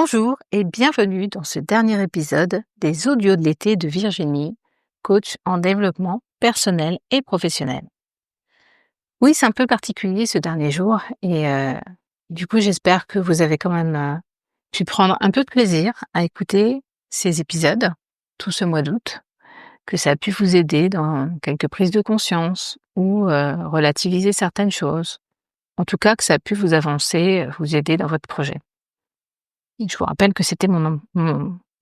Bonjour et bienvenue dans ce dernier épisode des audios de l'été de Virginie, coach en développement personnel et professionnel. Oui, c'est un peu particulier ce dernier jour et du coup j'espère que vous avez quand même pu prendre un peu de plaisir à écouter ces épisodes tout ce mois d'août, que ça a pu vous aider dans quelques prises de conscience ou relativiser certaines choses. En tout cas, que ça a pu vous avancer, vous aider dans votre projet. Et je vous rappelle que c'était mon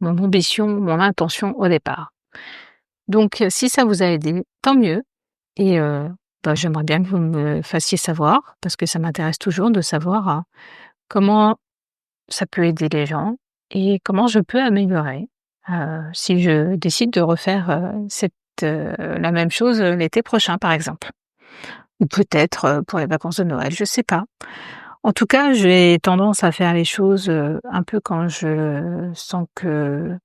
ambition, mon intention au départ. Donc si ça vous a aidé, tant mieux et j'aimerais bien que vous me fassiez savoir parce que ça m'intéresse toujours de savoir, comment ça peut aider les gens et comment je peux améliorer, si je décide de refaire, la même chose, l'été prochain, par exemple. Ou peut-être, pour les vacances de Noël, je sais pas. En tout cas, j'ai tendance à faire les choses, un peu quand je sens que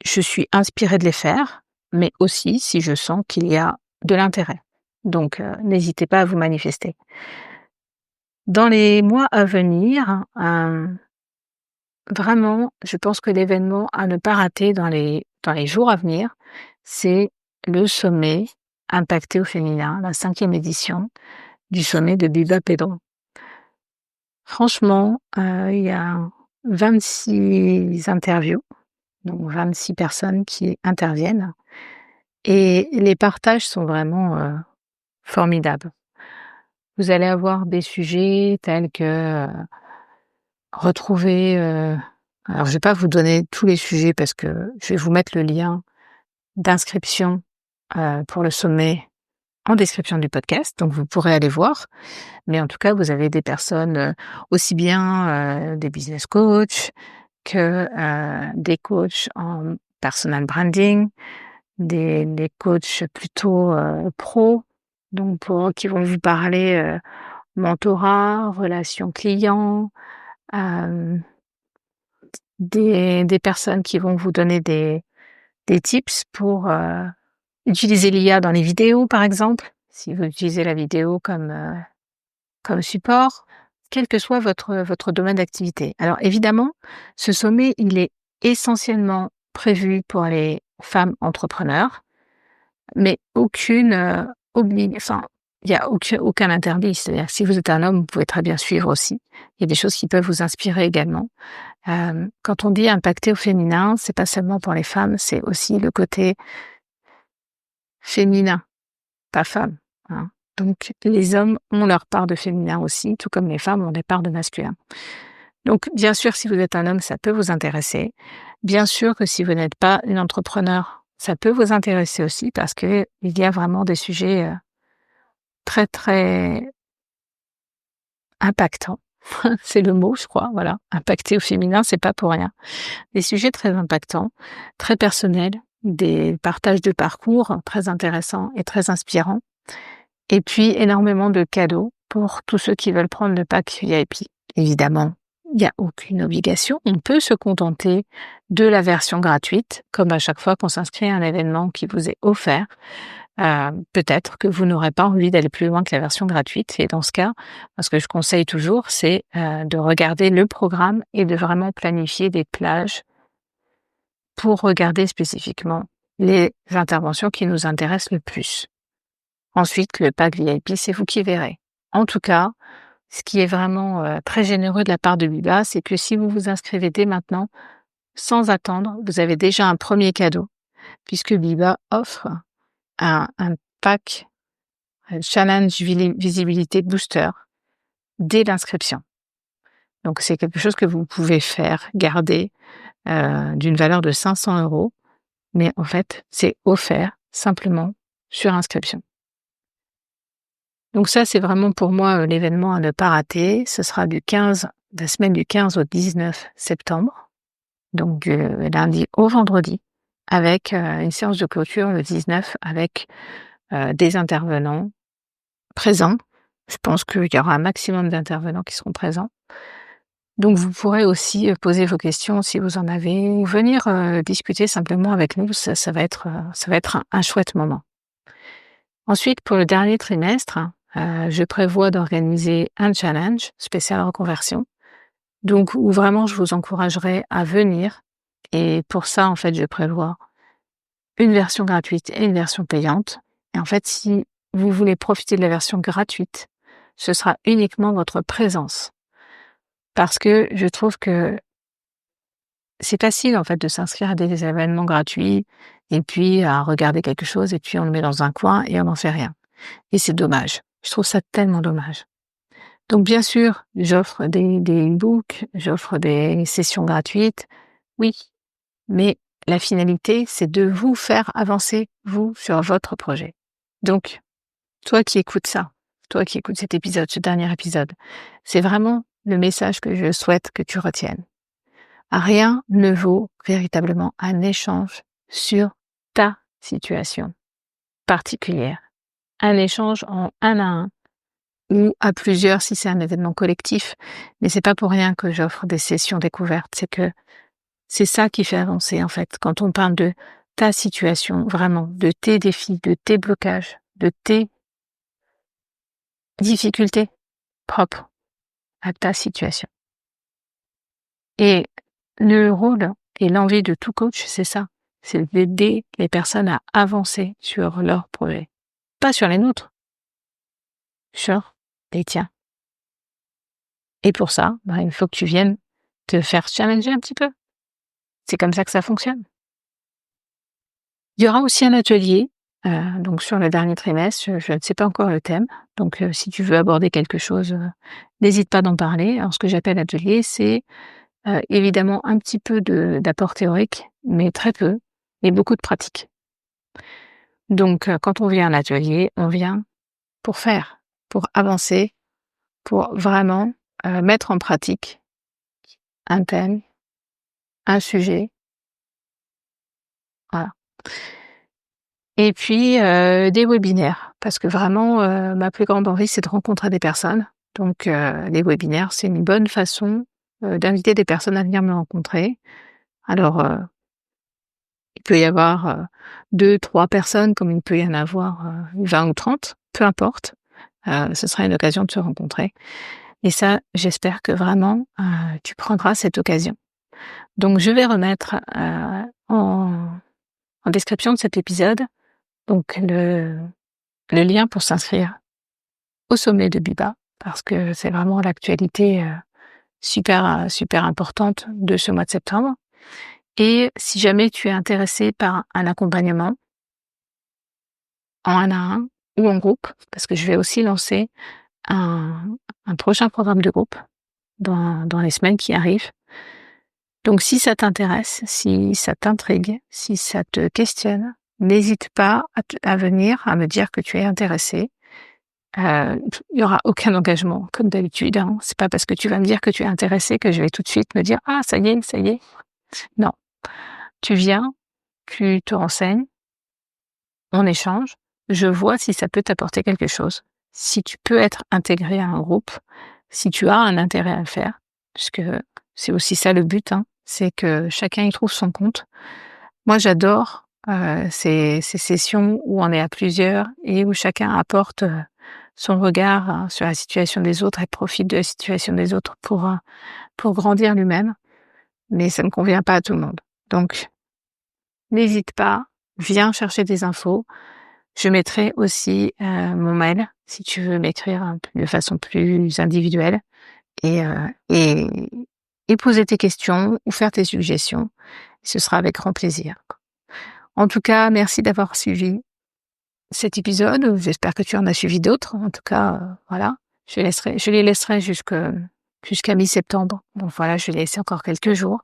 je suis inspirée de les faire, mais aussi si je sens qu'il y a de l'intérêt. Donc, n'hésitez pas à vous manifester. Dans les mois à venir, vraiment, je pense que l'événement à ne pas rater dans les jours à venir, c'est le sommet Impacté au féminin, la 5e édition du sommet de Biba Pedro. Franchement, il y a 26 interviews, donc 26 personnes qui interviennent et les partages sont vraiment, formidables. Vous allez avoir des sujets tels que, retrouver, alors je vais pas vous donner tous les sujets parce que je vais vous mettre le lien d'inscription, pour le sommet en description du podcast, donc vous pourrez aller voir. Mais en tout cas, vous avez des personnes, aussi bien, des business coachs que, des coachs en personal branding, des coachs plutôt, pro, donc qui vont vous parler, mentorat, relations clients, hem, des personnes qui vont vous donner des tips pour, utiliser l'IA dans les vidéos, par exemple, si vous utilisez la vidéo comme support, quel que soit votre domaine d'activité. Alors évidemment, ce sommet, il est essentiellement prévu pour les femmes entrepreneurs, mais aucune, il y a aucun interdit. C'est-à-dire que si vous êtes un homme, vous pouvez très bien suivre aussi. Il y a des choses qui peuvent vous inspirer également. Quand on dit impacter au féminin, c'est pas seulement pour les femmes, c'est aussi le côté féminin, pas femme, hein. Donc les hommes ont leur part de féminin aussi, tout comme les femmes ont des parts de masculin. Donc bien sûr, si vous êtes un homme, ça peut vous intéresser. Bien sûr que si vous n'êtes pas une entrepreneur, ça peut vous intéresser aussi parce qu'il y a vraiment des sujets, très, très impactants. C'est le mot, je crois, voilà. Impacter au féminin, c'est pas pour rien. Des sujets très impactants, très personnels, des partages de parcours très intéressants et très inspirants. Et puis énormément de cadeaux pour tous ceux qui veulent prendre le pack VIP. Évidemment, il n'y a aucune obligation. On peut se contenter de la version gratuite, comme à chaque fois qu'on s'inscrit à un événement qui vous est offert. Peut-être que vous n'aurez pas envie d'aller plus loin que la version gratuite. Et dans ce cas, ce que je conseille toujours, c'est de regarder le programme et de vraiment planifier des plages pour regarder spécifiquement les interventions qui nous intéressent le plus. Ensuite, le pack VIP, c'est vous qui verrez. En tout cas, ce qui est vraiment très généreux de la part de Biba, c'est que si vous vous inscrivez dès maintenant, sans attendre, vous avez déjà un premier cadeau, puisque Biba offre un pack Challenge Visibilité Booster dès l'inscription. Donc c'est quelque chose que vous pouvez faire, garder, d'une valeur de 500 €, mais en fait, c'est offert simplement sur inscription. Donc ça, c'est vraiment pour moi, l'événement à ne pas rater. Ce sera la semaine du 15 au 19 septembre, donc du lundi au vendredi, avec, une séance de clôture le 19 avec, des intervenants présents. Je pense qu'il y aura un maximum d'intervenants qui seront présents. Donc vous pourrez aussi, poser vos questions si vous en avez ou venir, discuter simplement avec nous. Ça va être un chouette moment. Ensuite, pour le dernier trimestre, je prévois d'organiser un challenge spécial reconversion Donc où vraiment je vous encouragerais à venir et pour ça, en fait, je prévois une version gratuite et une version payante et en fait, si vous voulez profiter de la version gratuite, ce sera uniquement votre présence. Parce que je trouve que c'est facile, en fait, de s'inscrire à des événements gratuits et puis à regarder quelque chose et puis on le met dans un coin et on n'en fait rien et c'est dommage. Je trouve ça tellement dommage. Donc bien sûr, j'offre des e-books, j'offre des sessions gratuites, oui, mais la finalité, c'est de vous faire avancer, vous, sur votre projet. Donc, toi qui écoutes ça, toi qui écoutes cet épisode, ce dernier épisode, c'est vraiment le message que je souhaite que tu retiennes. Rien ne vaut véritablement un échange sur ta situation particulière. Un échange en un à un ou à plusieurs si c'est un événement collectif. Mais c'est pas pour rien que j'offre des sessions découvertes. C'est que c'est ça qui fait avancer, en fait. Quand on parle de ta situation, vraiment, de tes défis, de tes blocages, de tes difficultés propres à ta situation. Et le rôle et l'envie de tout coach, c'est ça. C'est d'aider les personnes à avancer sur leur projet. Pas sur les nôtres, sur les tiens. Et pour ça, il faut que tu viennes te faire challenger un petit peu. C'est comme ça que ça fonctionne. Il y aura aussi un atelier, donc sur le dernier trimestre, je ne sais pas encore le thème, donc si tu veux aborder quelque chose, n'hésite pas d'en parler. Alors ce que j'appelle atelier, c'est, évidemment un petit peu d'apport théorique, mais très peu et beaucoup de pratique. Donc quand on vient à l'atelier, on vient pour faire, pour avancer, pour vraiment, mettre en pratique un thème, un sujet, voilà. Et puis, des webinaires parce que vraiment, ma plus grande envie, c'est de rencontrer des personnes. Donc, les webinaires, c'est une bonne façon, d'inviter des personnes à venir me rencontrer. Alors, il peut y avoir, 2-3 personnes comme il peut y en avoir, 20 ou 30, peu importe. Ce sera une occasion de se rencontrer et ça, j'espère que vraiment, tu prendras cette occasion. Donc je vais remettre, en description de cet épisode, donc le lien pour s'inscrire au sommet de Biba, parce que c'est vraiment l'actualité, super importante de ce mois de septembre. Et si jamais tu es intéressé par un accompagnement en 1 à 1 ou en groupe, parce que je vais aussi lancer un prochain programme de groupe dans les semaines qui arrivent. Donc si ça t'intéresse, si ça t'intrigue, si ça te questionne, n'hésite pas à venir, à me dire que tu es intéressé. Il y aura aucun engagement comme d'habitude, hein. C'est pas parce que tu vas me dire que tu es intéressé que je vais tout de suite me dire: «Ah ça y est, ça y est». Non, tu viens, tu te renseignes, on échange, je vois si ça peut t'apporter quelque chose, si tu peux être intégré à un groupe, si tu as un intérêt à le faire, puisque c'est aussi ça le but, hein, c'est que chacun y trouve son compte. Moi j'adore, ces sessions où on est à plusieurs et où chacun apporte, son regard, sur la situation des autres et profite de la situation des autres pour grandir lui-même, mais ça ne convient pas à tout le monde. Donc n'hésite pas, viens chercher des infos. Je mettrai aussi, mon mail si tu veux m'écrire un peu de façon plus individuelle et poser tes questions ou faire tes suggestions. Ce sera avec grand plaisir. En tout cas, merci d'avoir suivi cet épisode. J'espère que tu en as suivi d'autres. En tout cas, voilà, je les laisserai jusqu'à mi-septembre. Donc voilà, je vais laisser encore quelques jours.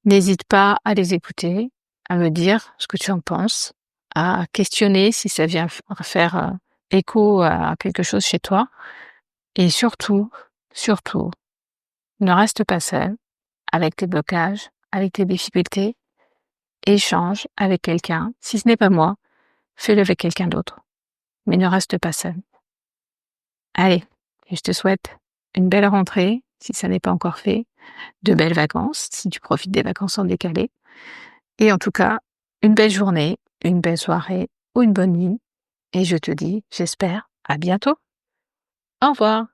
N'hésite pas à les écouter, à me dire ce que tu en penses, à questionner si ça vient faire, écho à quelque chose chez toi et surtout, ne reste pas seul avec tes blocages, avec tes difficultés. Échange avec quelqu'un. Si ce n'est pas moi, fais-le avec quelqu'un d'autre. Mais ne reste pas seul. Allez, et je te souhaite une belle rentrée, si ça n'est pas encore fait, de belles vacances, si tu profites des vacances en décalé. Et en tout cas, une belle journée, une belle soirée ou une bonne nuit. Et je te dis, j'espère, à bientôt. Au revoir.